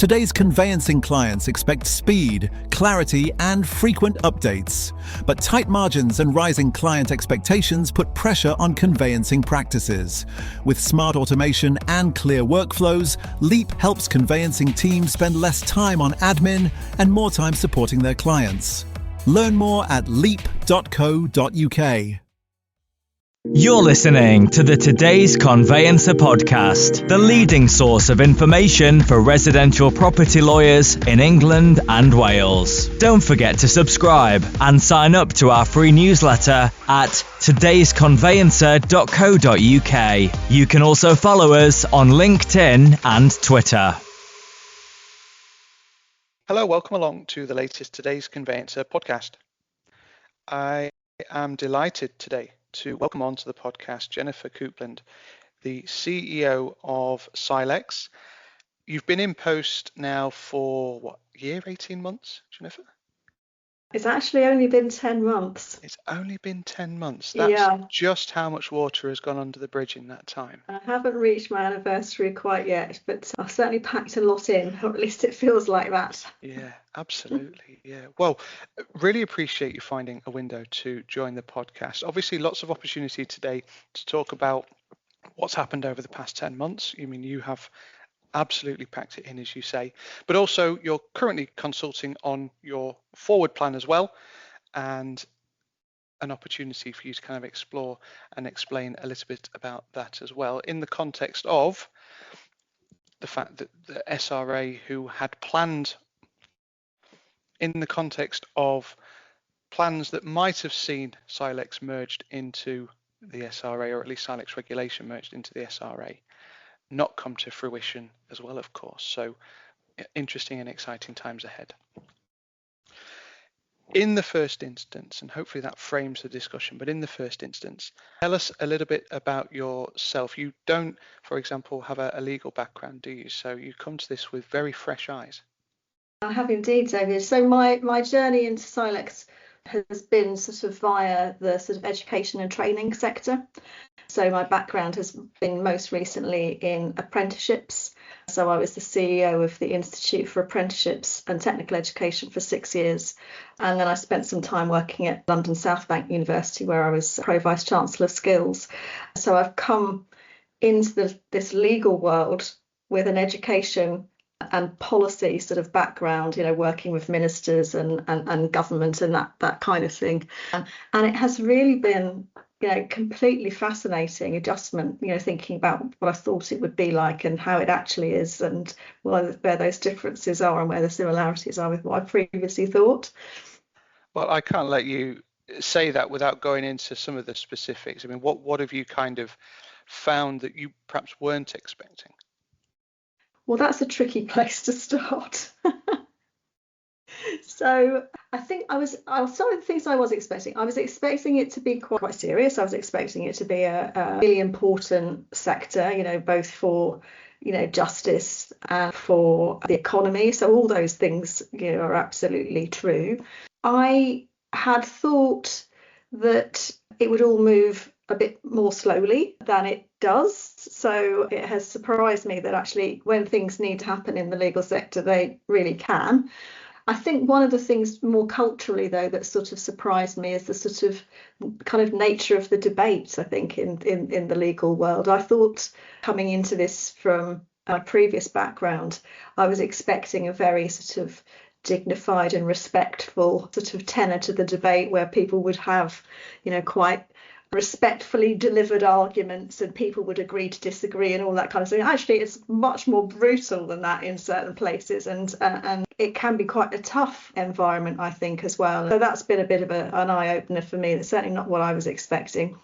Today's conveyancing clients expect speed, clarity, and frequent updates. But tight margins and rising client expectations put pressure on conveyancing practices. With smart automation and clear workflows, Leap helps conveyancing teams spend less time on admin and more time supporting their clients. Learn more at leap.co.uk. You're listening to the Today's Conveyancer podcast, the leading source of information for residential property lawyers in England and Wales. Don't forget to subscribe and sign up to our free newsletter at todaysconveyancer.co.uk. You can also follow us on LinkedIn and Twitter. Hello, welcome along to the latest Today's Conveyancer podcast. I am delighted today to welcome onto the podcast Jennifer Coupland, the CEO of CILEX. You've been in post now for what, year, 18 months, Jennifer? It's actually only been 10 months. It's only been 10 months. That's just how much water has gone under the bridge in that time. I haven't reached my anniversary quite yet, but I've certainly packed a lot in, or at least it feels like that. Yeah, absolutely. Yeah. Well, really appreciate you finding a window to join the podcast. Obviously, lots of opportunity today to talk about what's happened over the past 10 months. I mean, you have absolutely packed it in, as you say, but also you're currently consulting on your forward plan as well, and an opportunity for you to kind of explore and explain a little bit about that as well, in the context of the fact that the SRA, who had planned, in the context of plans that might have seen CILEX merged into the SRA, or at least CILEX regulation merged into the SRA, not come to fruition as well, of course. So interesting and exciting times ahead. In the first instance, and hopefully that frames the discussion, but in the first instance, tell us a little bit about yourself. You don't, for example, have a legal background, do you? So you come to this with very fresh eyes. I have indeed, David. So my journey into CILEX has been sort of via the sort of education and training sector. So my background has been most recently in apprenticeships. So I was the CEO of the Institute for Apprenticeships and Technical Education for 6 years. And then I spent some time working at London South Bank University, where I was Pro-Vice Chancellor Skills. So I've come into this legal world with an education and policy sort of background, you know, working with ministers and government and that kind of thing. And it has really been, you know, completely fascinating adjustment, you know, thinking about what I thought it would be like and how it actually is, and where those differences are and where the similarities are with what I previously thought. Well, I can't let you say that without going into some of the specifics. I mean, what have you kind of found that you perhaps weren't expecting? Well, that's a tricky place to start. So I think I'll start with the things I was expecting. I was expecting it to be quite serious. I was expecting it to be a really important sector, you know, both for, you know, justice and for the economy. So all those things, you know, are absolutely true. I had thought that it would all move a bit more slowly than it does. So it has surprised me that actually when things need to happen in the legal sector, they really can. I think one of the things more culturally, though, that sort of surprised me is the sort of kind of nature of the debates, I think, in the legal world. I thought coming into this from my previous background, I was expecting a very sort of dignified and respectful sort of tenor to the debate, where people would have, you know, quite respectfully delivered arguments and people would agree to disagree and all that kind of thing. Actually, it's much more brutal than that in certain places, and it can be quite a tough environment, I think, as well. So that's been a bit of an eye-opener for me. That's certainly not what I was expecting.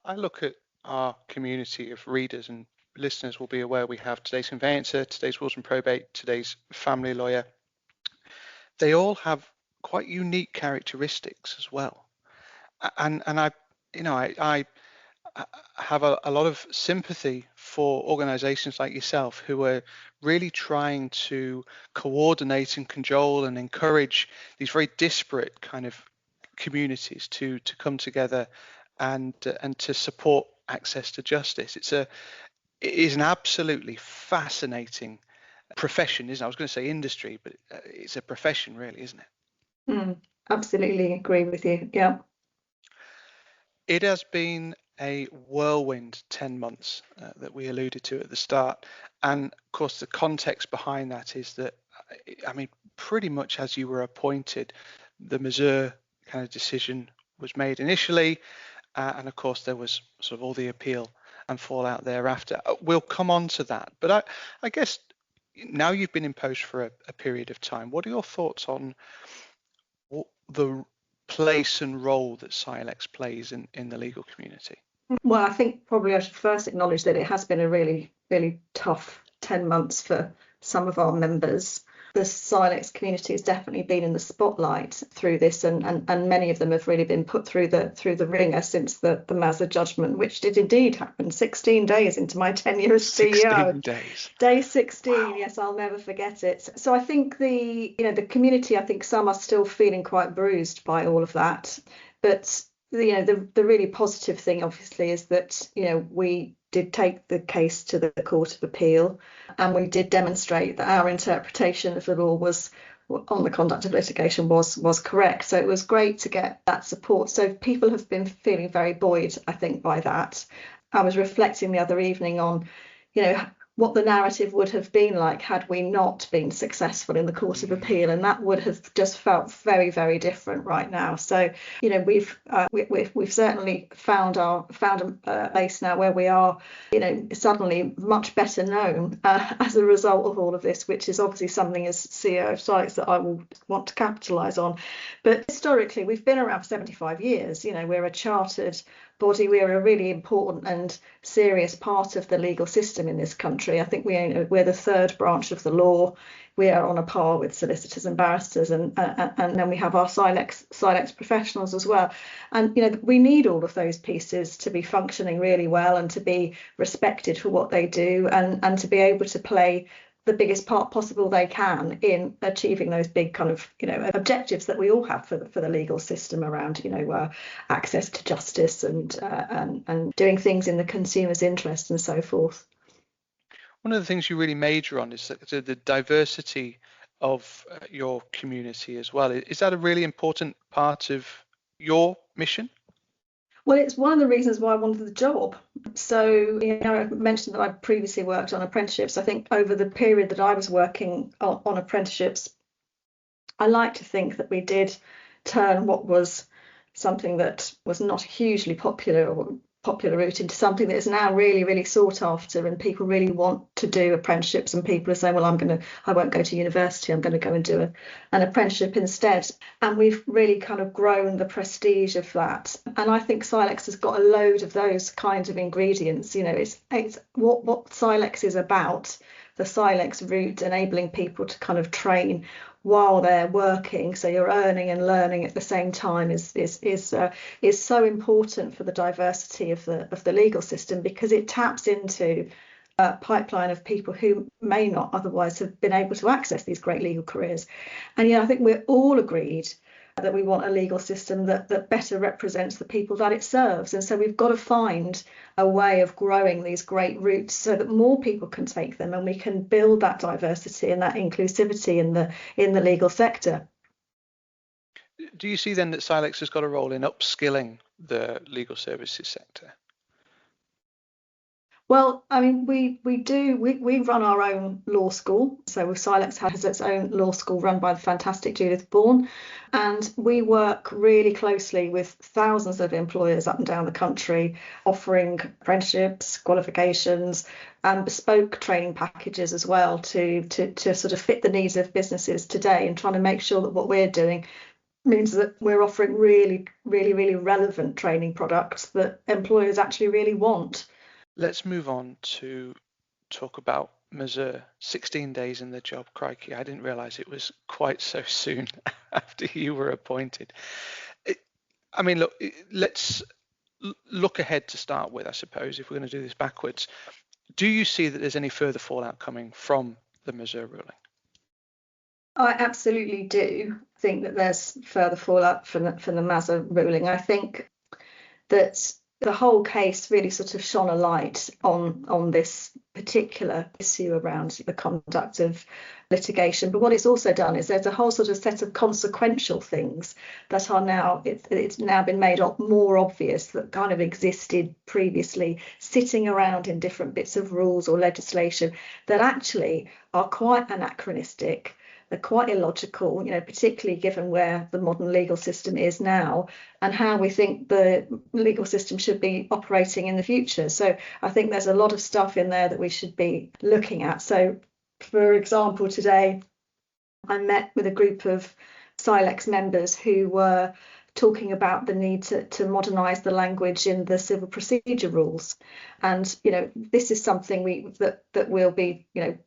I look at our community of readers, and listeners will be aware we have Today's Conveyancer, Today's Wills and Probate, Today's Family Lawyer. They all have quite unique characteristics as well. And I have a lot of sympathy for organizations like yourself who are really trying to coordinate and cajole and encourage these very disparate kind of communities to come together and to support access to justice. It is an absolutely fascinating profession, isn't it? I was going to say industry, but it's a profession really, isn't it? Absolutely agree with you. Yeah. It has been a whirlwind 10 months that we alluded to at the start. And of course, the context behind that is that, I mean, pretty much as you were appointed, the Mazur kind of decision was made initially. And of course, there was sort of all the appeal and fallout thereafter. We'll come on to that. But I guess now you've been in post for a period of time, what are your thoughts on the place and role that CILEX plays in the legal community? Well, I think probably I should first acknowledge that it has been a really, really tough 10 months for some of our members. The CILEX community has definitely been in the spotlight through this, and many of them have really been put through the ringer since the Mazur judgment, which did indeed happen 16 days into my tenure as CEO. 16 days. Day 16, wow. Yes, I'll never forget it. So I think the community, I think some are still feeling quite bruised by all of that, but the really positive thing obviously is that we did take the case to the Court of Appeal, and we did demonstrate that our interpretation of the law was on the conduct of litigation was correct. So it was great to get that support. So people have been feeling very buoyed, I think, by that. I was reflecting the other evening on what the narrative would have been like had we not been successful in the Court of Appeal, and that would have just felt very, very different right now. So we've certainly found a place now where we are suddenly much better known as a result of all of this, which is obviously something as CEO of CILEX that I will want to capitalise on. But historically we've been around for 75 years. We're a chartered body. We are a really important and serious part of the legal system in this country. I think we're the third branch of the law. We are on a par with solicitors and barristers, and then we have our CILEX professionals as well. And we need all of those pieces to be functioning really well and to be respected for what they do, and to be able to play the biggest part possible they can in achieving those big kind of objectives that we all have for the legal system around access to justice and doing things in the consumer's interest and so forth. One of the things you really major on is the diversity of your community as well. Is that a really important part of your mission? Well, it's one of the reasons why I wanted the job. So, I mentioned that I previously worked on apprenticeships. I think over the period that I was working on apprenticeships, I like to think that we did turn what was something that was not hugely popular route into something that is now really, really sought after, and people really want to do apprenticeships, and people are saying, well, I won't go to university, I'm going to go and do an apprenticeship instead. And we've really kind of grown the prestige of that. And I think CILEX has got a load of those kinds of ingredients. It's what CILEX is about, the CILEX route, enabling people to kind of train while they're working, so you're earning and learning at the same time, is so important for the diversity of the legal system, because it taps into a pipeline of people who may not otherwise have been able to access these great legal careers. And I think we're all agreed that we want a legal system that better represents the people that it serves. And so we've got to find a way of growing these great routes so that more people can take them, and we can build that diversity and that inclusivity in the legal sector. Do you see then that CILEX has got a role in upskilling the legal services sector? Well, I mean, we run our own law school. So CILEX has its own law school run by the fantastic Judith Bourne, and we work really closely with thousands of employers up and down the country, offering apprenticeships, qualifications, and bespoke training packages as well to sort of fit the needs of businesses today, and trying to make sure that what we're doing means that we're offering really, really, really relevant training products that employers actually really want. Let's move on to talk about Mazur. 16 days in the job, crikey. I didn't realise it was quite so soon after you were appointed. Let's look ahead to start with, I suppose, if we're going to do this backwards. Do you see that there's any further fallout coming from the Mazur ruling? I absolutely do think that there's further fallout from the Mazur ruling. I think that the whole case really sort of shone a light on this particular issue around the conduct of litigation. But what it's also done is there's a whole sort of set of consequential things that are now, it's now been made more obvious that kind of existed previously, sitting around in different bits of rules or legislation that actually are quite anachronistic. They're quite illogical, particularly given where the modern legal system is now and how we think the legal system should be operating in the future. So I think there's a lot of stuff in there that we should be looking at. So, for example, today I met with a group of CILEX members who were talking about the need to modernise the language in the civil procedure rules. And, this is something that we'll be,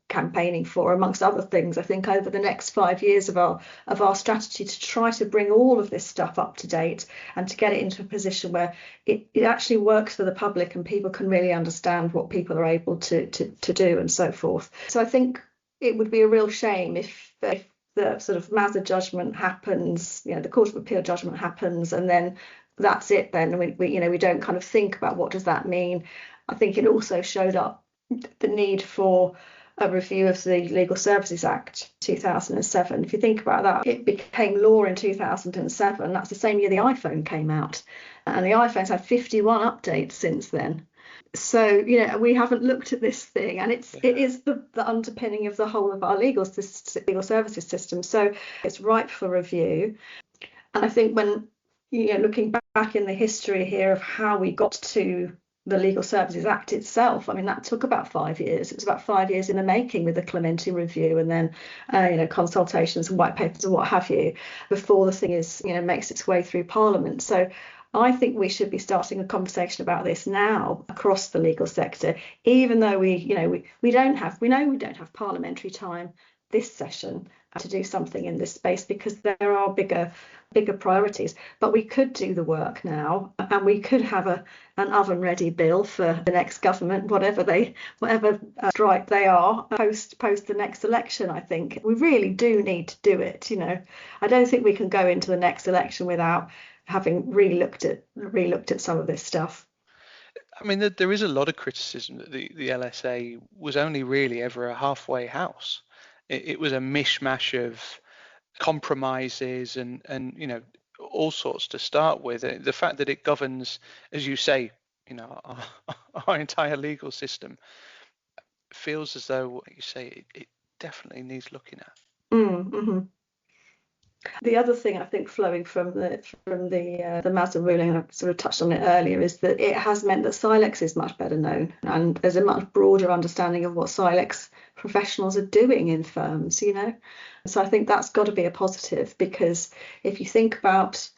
campaigning for, amongst other things, I think, over the next 5 years of our strategy, to try to bring all of this stuff up to date and to get it into a position where it actually works for the public and people can really understand what people are able to do and so forth. So I think it would be a real shame if the sort of Mazur judgment happens, the Court of Appeal judgment happens, and then that's it. Then we don't kind of think about what does that mean. I think it also showed up the need for a review of the Legal Services Act 2007. If you think about that, it became law in 2007. That's the same year the iPhone came out, and the iPhone's had 51 updates since then. So, we haven't looked at this thing, and it is the underpinning of the whole of our legal services system. So it's ripe for review. And I think when, looking back in the history here of how we got to the Legal Services Act itself, I mean, that took about 5 years. It was about 5 years in the making with the Clementi review and then, consultations and white papers and what have you, before the thing makes its way through Parliament. So I think we should be starting a conversation about this now across the legal sector, even though we don't have parliamentary time this session to do something in this space because there are bigger priorities. But we could do the work now, and we could have an oven-ready bill for the next government, whatever stripe they are, post the next election. I think we really do need to do it. I don't think we can go into the next election without having re-looked at some of this stuff. I mean, there is a lot of criticism that the LSA was only really ever a halfway house. It was a mishmash of compromises and all sorts to start with. The fact that it governs, as you say, our entire legal system feels as though, like you say, it definitely needs looking at. Mm-hmm. The other thing I think flowing from the Mazur ruling, and I sort of touched on it earlier, is that it has meant that CILEX is much better known, and there's a much broader understanding of what CILEX professionals are doing in firms. So I think that's got to be a positive, because if you think about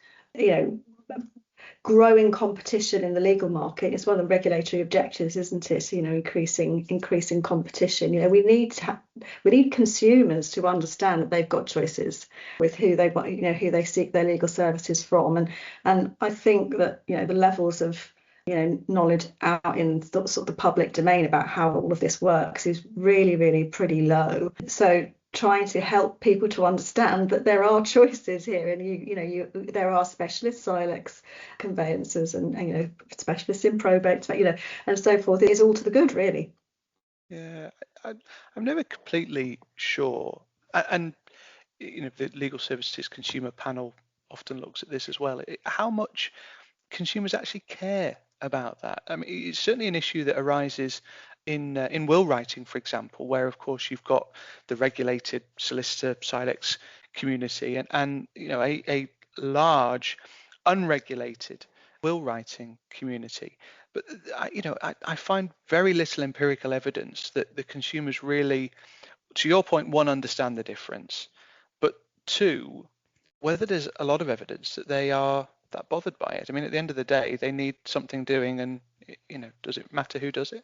growing competition in the legal market, it's one of the regulatory objectives, isn't it? Increasing competition. We need consumers to understand that they've got choices with who they seek their legal services from, and I think that the levels of knowledge out in sort of the public domain about how all of this works is really, really pretty low. So trying to help people to understand that there are choices here, and there are specialist CILEX conveyancers and specialists in probate, and so forth, is all to the good, really. Yeah, I'm never completely sure, and the Legal Services Consumer Panel often looks at this as well. How much consumers actually care about that? I mean, it's certainly an issue that arises in will writing, for example, where of course you've got the regulated solicitor CILEX community and a large unregulated will writing community. But I find very little empirical evidence that the consumers really, to your point, one, understand the difference, but two, whether there's a lot of evidence that they are that bothered by it. I mean, at the end of the day, they need something doing, and does it matter who does it?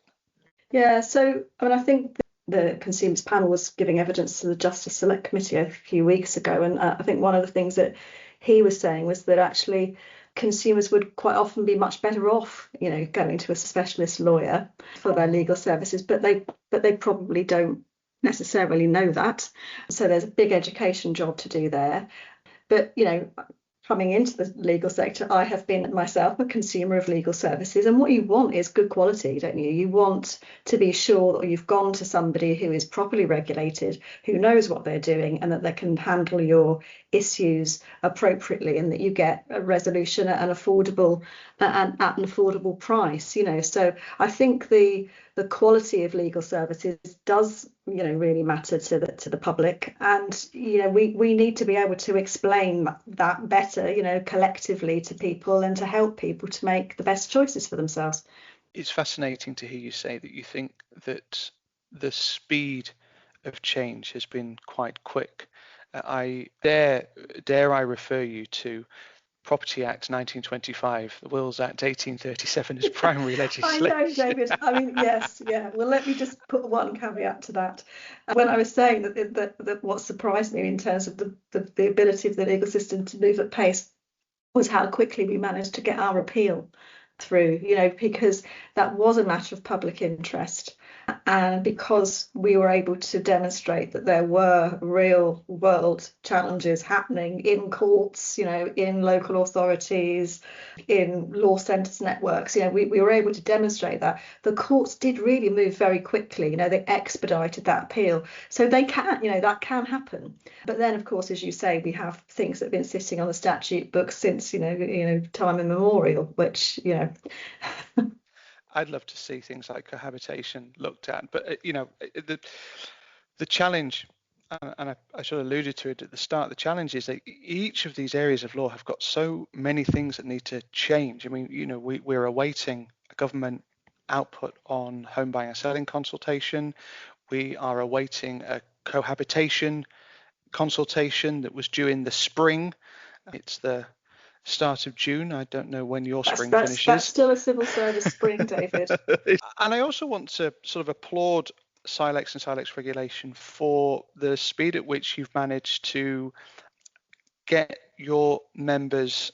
Yeah, so I think the Consumers Panel was giving evidence to the Justice Select Committee a few weeks ago, and I think one of the things that he was saying was that actually consumers would quite often be much better off, going to a specialist lawyer for their legal services, but they probably don't necessarily know that. So there's a big education job to do there. But coming into the legal sector, I have been myself a consumer of legal services. And what you want is good quality, don't you? You want to be sure that you've gone to somebody who is properly regulated, who knows what they're doing, and that they can handle your issues appropriately, and that you get a resolution at an affordable price. So I think the quality of legal services does really matter to the public, and we need to be able to explain that better collectively to people, and to help people to make the best choices for themselves. It's fascinating to hear you say that you think that the speed of change has been quite quick. I dare I refer you to Property Act 1925, the Wills Act 1837 as primary legislation. I know, David. I mean, yes, yeah. Well, let me just put one caveat to that. When I was saying that what surprised me in terms of the ability of the legal system to move at pace was how quickly we managed to get our appeal through, because that was a matter of public interest. And because we were able to demonstrate that there were real world challenges happening in courts, in local authorities, in law centres networks, we were able to demonstrate that the courts did really move very quickly. They expedited that appeal. So they can, that can happen. But then, of course, as you say, we have things that have been sitting on the statute books since, time immemorial, which, I'd love to see things like cohabitation looked at, but the challenge, and I sort of alluded to it at the start, the challenge is that each of these areas of law have got so many things that need to change. I mean, we're awaiting a government output on home buying and selling consultation. We are awaiting a cohabitation consultation that was due in the spring. It's the start of June. I don't know when your spring finishes. That's still a civil service spring, David. And I also want to sort of applaud CILEX and CILEX regulation for the speed at which you've managed to get your members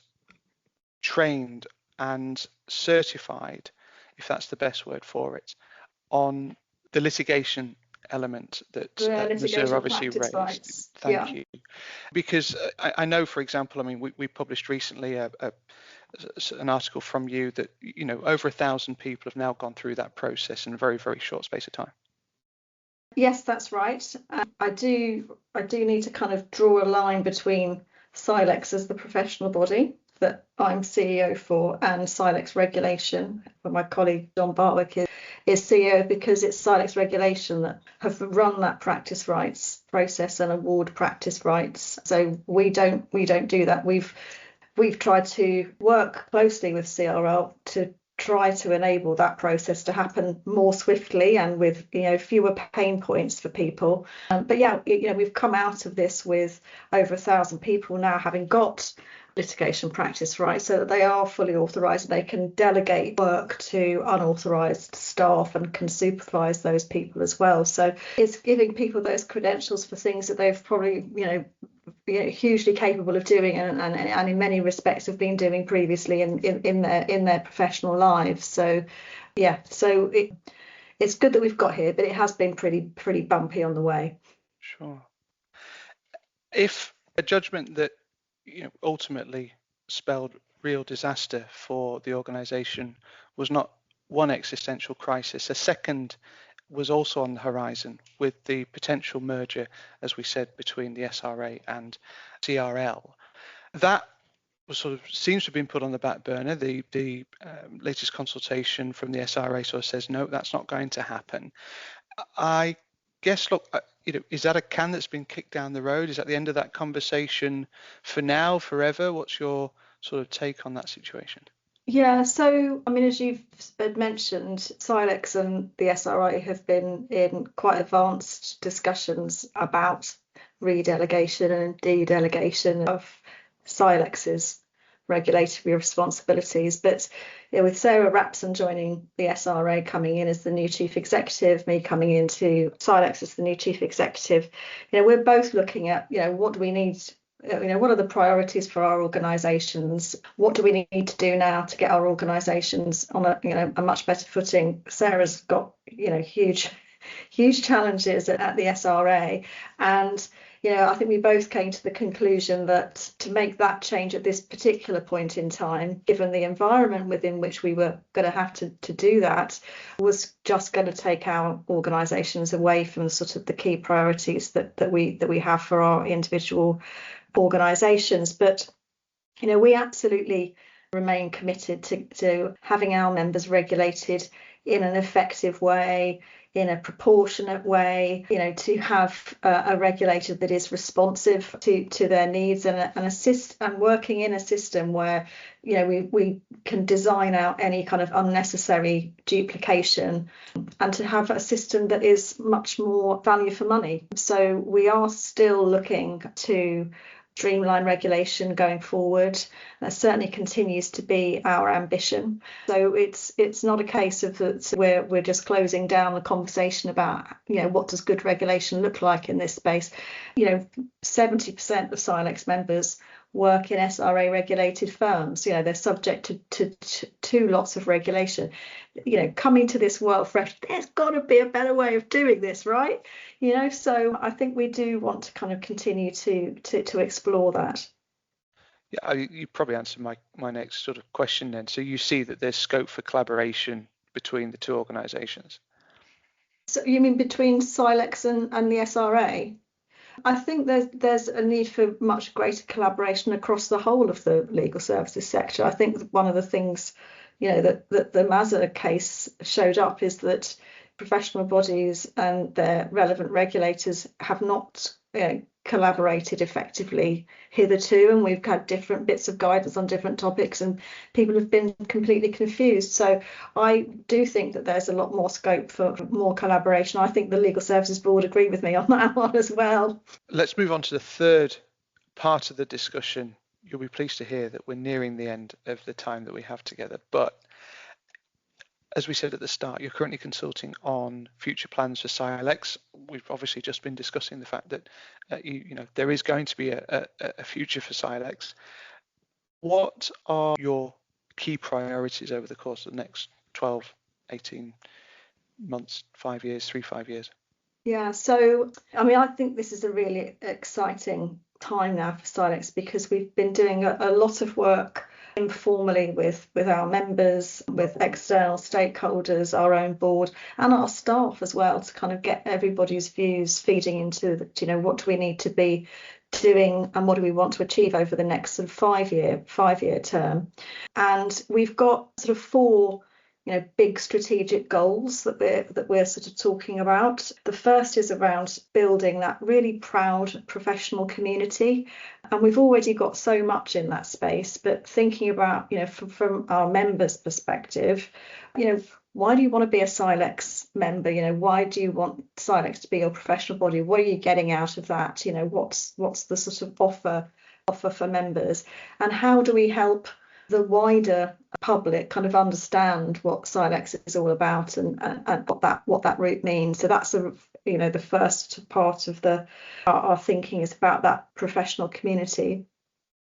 trained and certified, if that's the best word for it, on the litigation element that Mazur obviously raised. Rights. Thank you. Because I know, for example, I mean, we published recently an article from you that, over 1,000 people have now gone through that process in a very, very short space of time. Yes, that's right. I do need to kind of draw a line between CILEX as the professional body that I'm CEO for, and CILEX regulation, where my colleague John Bartwick is CEO, because it's CILEX regulation that have run that practice rights process and award practice rights. So we don't do that. We've tried to work closely with CRL to try to enable that process to happen more swiftly and with fewer pain points for people. But we've come out of this with over 1,000 people now having got litigation practice rights, so that they are fully authorised. They can delegate work to unauthorised staff and can supervise those people as well. So it's giving people those credentials for things that they've probably hugely capable of doing, and in many respects have been doing previously in their professional lives. So it's good that we've got here, but it has been pretty bumpy on the way. Sure. If a judgment that ultimately spelled real disaster for the organisation was not one existential crisis, a second was also on the horizon with the potential merger, as we said, between the SRA and CRL. That was sort of seems to have been put on the back burner. The latest consultation from the SRA sort of says, no, that's not going to happen. I guess, look, is that a can that's been kicked down the road? Is that the end of that conversation for now, forever? What's your sort of take on that situation? Yeah, so I mean, as you've mentioned, CILEX and the SRA have been in quite advanced discussions about redelegation and de-delegation of CILEX's regulatory responsibilities. But with Sarah Rapson joining the SRA, coming in as the new chief executive, me coming into CILEX as the new chief executive, we're both looking at what do we need. What are the priorities for our organisations? What do we need to do now to get our organisations on a much better footing? Sarah's got huge huge challenges at the SRA. And I think we both came to the conclusion that to make that change at this particular point in time, given the environment within which we were going to have to do that, was just going to take our organisations away from sort of the key priorities that we have for our individual organisations. But we absolutely remain committed to having our members regulated in an effective way, in a proportionate way, to have a regulator that is responsive to their needs and working in a system where we can design out any kind of unnecessary duplication, and to have a system that is much more value for money. So we are still looking to streamline regulation going forward. That certainly continues to be our ambition. So it's not a case of that we're just closing down the conversation about what does good regulation look like in this space. 70% of CILEX members work in SRA regulated firms. They're subject to lots of regulation. Coming to this world fresh, there's got to be a better way of doing this, right? So I think we do want to kind of continue to explore that. Yeah, you probably answered my next sort of question then. So you see that there's scope for collaboration between the two organisations? So you mean between CILEX and the SRA? I think there's a need for much greater collaboration across the whole of the legal services sector. I think one of the things that the Mazur case showed up is that professional bodies and their relevant regulators have not collaborated effectively hitherto, and we've had different bits of guidance on different topics and people have been completely confused. So I do think that there's a lot more scope for more collaboration. I think the Legal Services Board agree with me on that one as well. Let's move on to the third part of the discussion. You'll be pleased to hear that we're nearing the end of the time that we have together, but as we said at the start, you're currently consulting on future plans for CILEX. We've obviously just been discussing the fact that there is going to be a future for CILEX. What are your key priorities over the course of the next 12, 18 months, 5 years, 5 years? Yeah, so I think this is a really exciting time now for CILEX, because we've been doing a lot of work informally with our members, with external stakeholders, our own board and our staff as well, to kind of get everybody's views feeding into what do we need to be doing and what do we want to achieve over the next sort of 5-year term. And we've got sort of 4 big strategic goals that we're sort of talking about. The first is around building that really proud professional community, and we've already got so much in that space. But thinking about from our members' perspective, why do you want to be a CILEX member? Why do you want CILEX to be your professional body? What are you getting out of that? What's the sort of offer for members, and how do we help the wider public kind of understand what CILEX is all about and what that route means? So that's the first part of our thinking is about that professional community.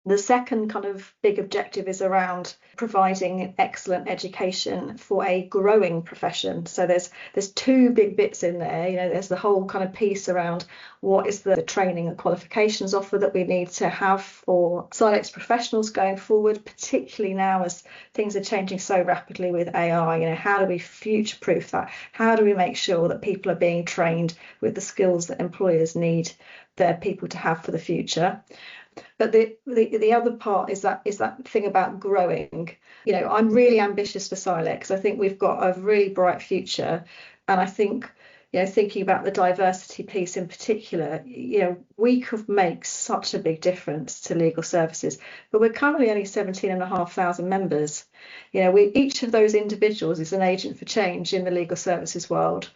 The second kind of big objective is around providing excellent education for a growing profession. So there's 2 big bits in there. There's the whole kind of piece around what is the training and qualifications offer that we need to have for CILEX professionals going forward, particularly now as things are changing so rapidly with AI. How do we future-proof that? How do we make sure that people are being trained with the skills that employers need their people to have for the future? But the other part is that thing about growing. I'm really ambitious for CILEX. I think we've got a really bright future, and I think thinking about the diversity piece in particular, we could make such a big difference to legal services. But we're currently only 17,500 members. Each of those individuals is an agent for change in the legal services world,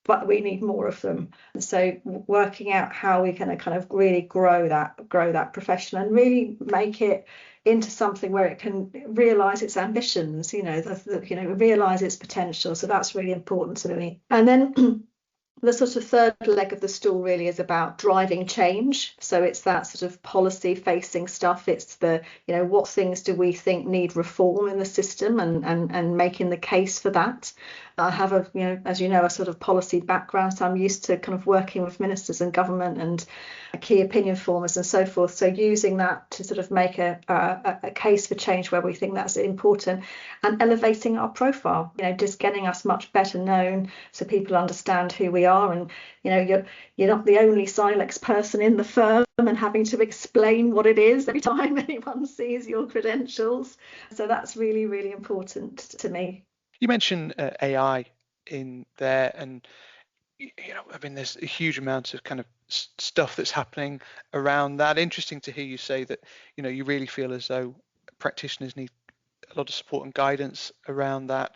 but we need more of them. So working out how we can kind of really grow that profession and really make it into something where it can realise its ambitions, realise its potential. So that's really important to me. And then The sort of third leg of the stool really is about driving change. So it's that sort of policy facing stuff. It's the, what things do we think need reform in the system, and making the case for that. I have as you know, a sort of policy background, so I'm used to kind of working with ministers and government and key opinion formers and so forth. So using that to sort of make a case for change where we think that's important, and elevating our profile, just getting us much better known so people understand who we are. And you're not the only CILEX person in the firm and having to explain what it is every time anyone sees your credentials. So that's really, really important to me. You mentioned AI in there, and there's a huge amount of kind of stuff that's happening around that. Interesting to hear you say that you really feel as though practitioners need a lot of support and guidance around that.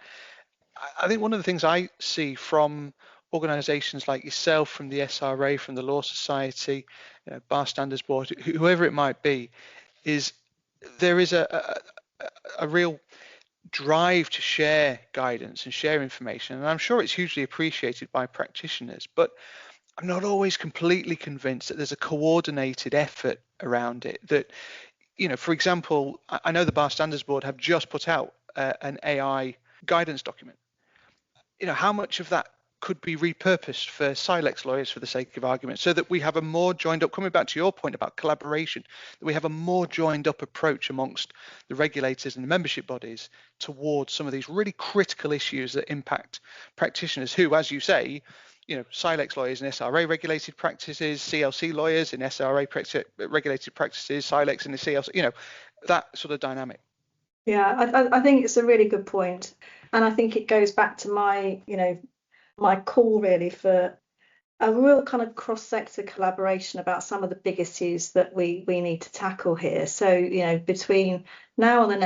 I think one of the things I see from organisations like yourself, from the SRA, from the Law Society, Bar Standards Board, whoever it might be, is there is a real drive to share guidance and share information, and I'm sure it's hugely appreciated by practitioners, but I'm not always completely convinced that there's a coordinated effort around it. That, for example, I know the Bar Standards Board have just put out an AI guidance document. How much of that could be repurposed for CILEX lawyers, for the sake of argument, so that we have a more joined up, coming back to your point about collaboration, that we have a more joined up approach amongst the regulators and the membership bodies towards some of these really critical issues that impact practitioners who, as you say, CILEX lawyers in SRA regulated practices, CLC lawyers in SRA regulated practices, CILEX in the CLC, that sort of dynamic. Yeah, I think it's a really good point. And I think it goes back to my call really for a real kind of cross-sector collaboration about some of the big issues that we need to tackle here. So, between now and the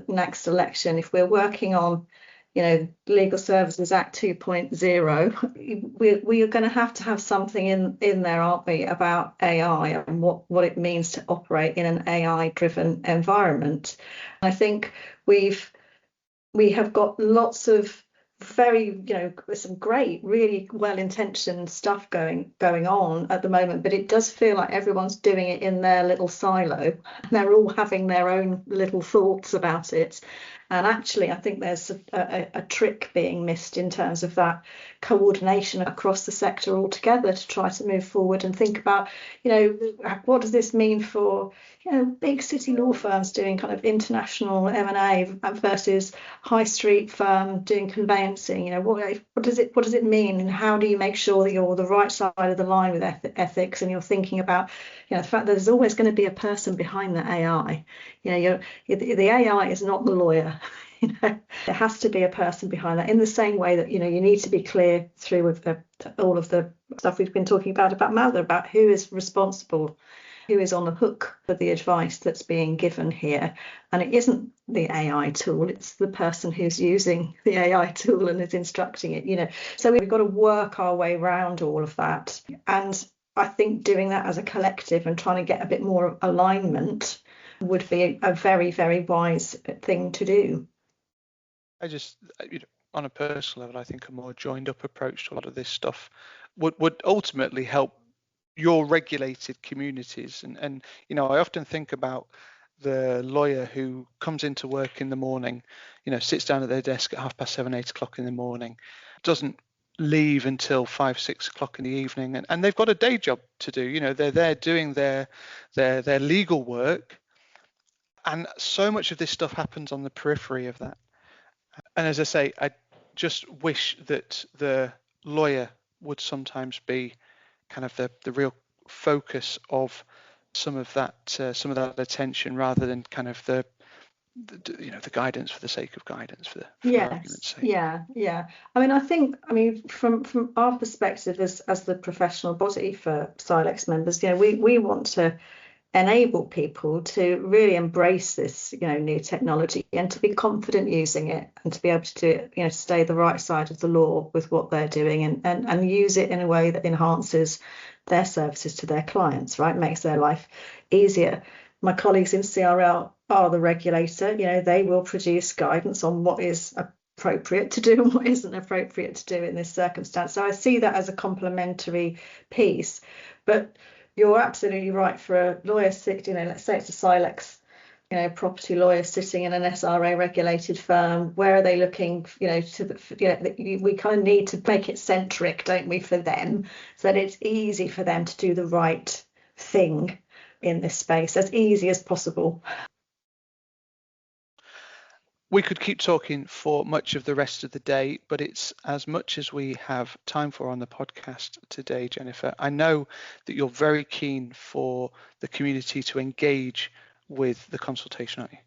next election, if we're working on, Legal Services Act 2.0, we are going to have something in there, aren't we, about AI and what it means to operate in an AI-driven environment. I think we have got lots of very, some great, really well-intentioned stuff going on at the moment, but it does feel like everyone's doing it in their little silo, and they're all having their own little thoughts about it. And actually, I think there's a trick being missed in terms of that coordination across the sector altogether to try to move forward and think about, what does this mean for, big city law firms doing kind of international M&A versus high street firm doing conveyancing. What does it mean, and how do you make sure that you're the right side of the line with ethics, and you're thinking about, the fact that there's always going to be a person behind the AI. The AI is not the lawyer. There has to be a person behind that, in the same way that you need to be clear through with all of the stuff we've been talking about Mazur, about who is responsible, who is on the hook for the advice that's being given here. And it isn't the AI tool, it's the person who's using the AI tool and is instructing it. So we've got to work our way around all of that, and I think doing that as a collective and trying to get a bit more alignment would be a very, very wise thing to do. I just, on a personal level, I think a more joined up approach to a lot of this stuff would ultimately help your regulated communities. And I often think about the lawyer who comes into work in the morning, sits down at their desk at 7:30, 8 o'clock in the morning, doesn't leave until 5, 6 o'clock in the evening, and they've got a day job to do. They're there doing their legal work, and so much of this stuff happens on the periphery of that. And as I say, I just wish that the lawyer would sometimes be kind of the real focus of some of that attention, rather than kind of the guidance for the sake of guidance, for argument's sake. Yeah. I think from our perspective as the professional body for CILEX members, we want to enable people to really embrace this new technology, and to be confident using it, and to be able to stay the right side of the law with what they're doing, and use it in a way that enhances their services to their clients, right? Makes their life easier. My colleagues in CRL are the regulator. They will produce guidance on what is appropriate to do and what isn't appropriate to do in this circumstance. So I see that as a complementary piece. But you're absolutely right. For a lawyer, let's say it's a CILEX, property lawyer sitting in an SRA regulated firm, where are they looking, we kind of need to make it centric, don't we, for them, so that it's easy for them to do the right thing in this space, as easy as possible. We could keep talking for much of the rest of the day, but it's as much as we have time for on the podcast today, Jennifer. I know that you're very keen for the community to engage with the consultation, aren't you?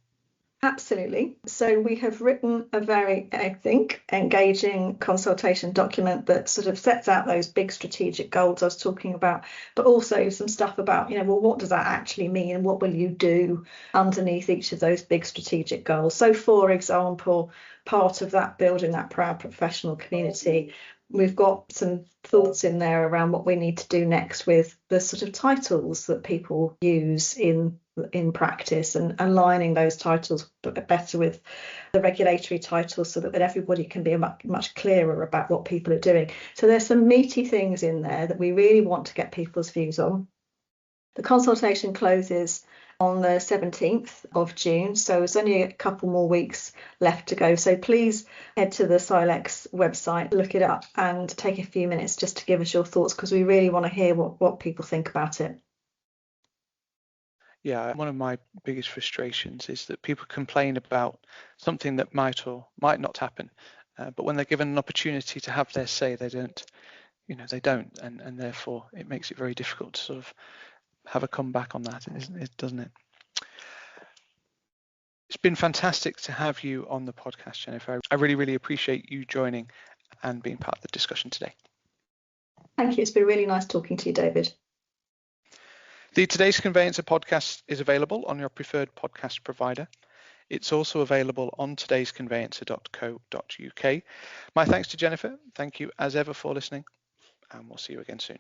Absolutely. So we have written a very, I think, engaging consultation document that sort of sets out those big strategic goals I was talking about, but also some stuff about, what does that actually mean and what will you do underneath each of those big strategic goals? So, for example, part of that building that proud professional community, we've got some thoughts in there around what we need to do next with the sort of titles that people use in practice, and aligning those titles better with the regulatory titles, so that everybody can be much clearer about what people are doing. So there's some meaty things in there that we really want to get people's views on. The consultation closes on the 17th of June, so it's only a couple more weeks left to go. So please head to the CILEX website, look it up, and take a few minutes just to give us your thoughts, because we really want to hear what people think about it. Yeah, one of my biggest frustrations is that people complain about something that might or might not happen, but when they're given an opportunity to have their say, they don't, and therefore it makes it very difficult to sort of have a comeback on that, doesn't it? It's been fantastic to have you on the podcast, Jennifer. I really, really appreciate you joining and being part of the discussion today. Thank you. It's been really nice talking to you, David. The Today's Conveyancer podcast is available on your preferred podcast provider. It's also available on todaysconveyancer.co.uk. My thanks to Jennifer. Thank you as ever for listening, and we'll see you again soon.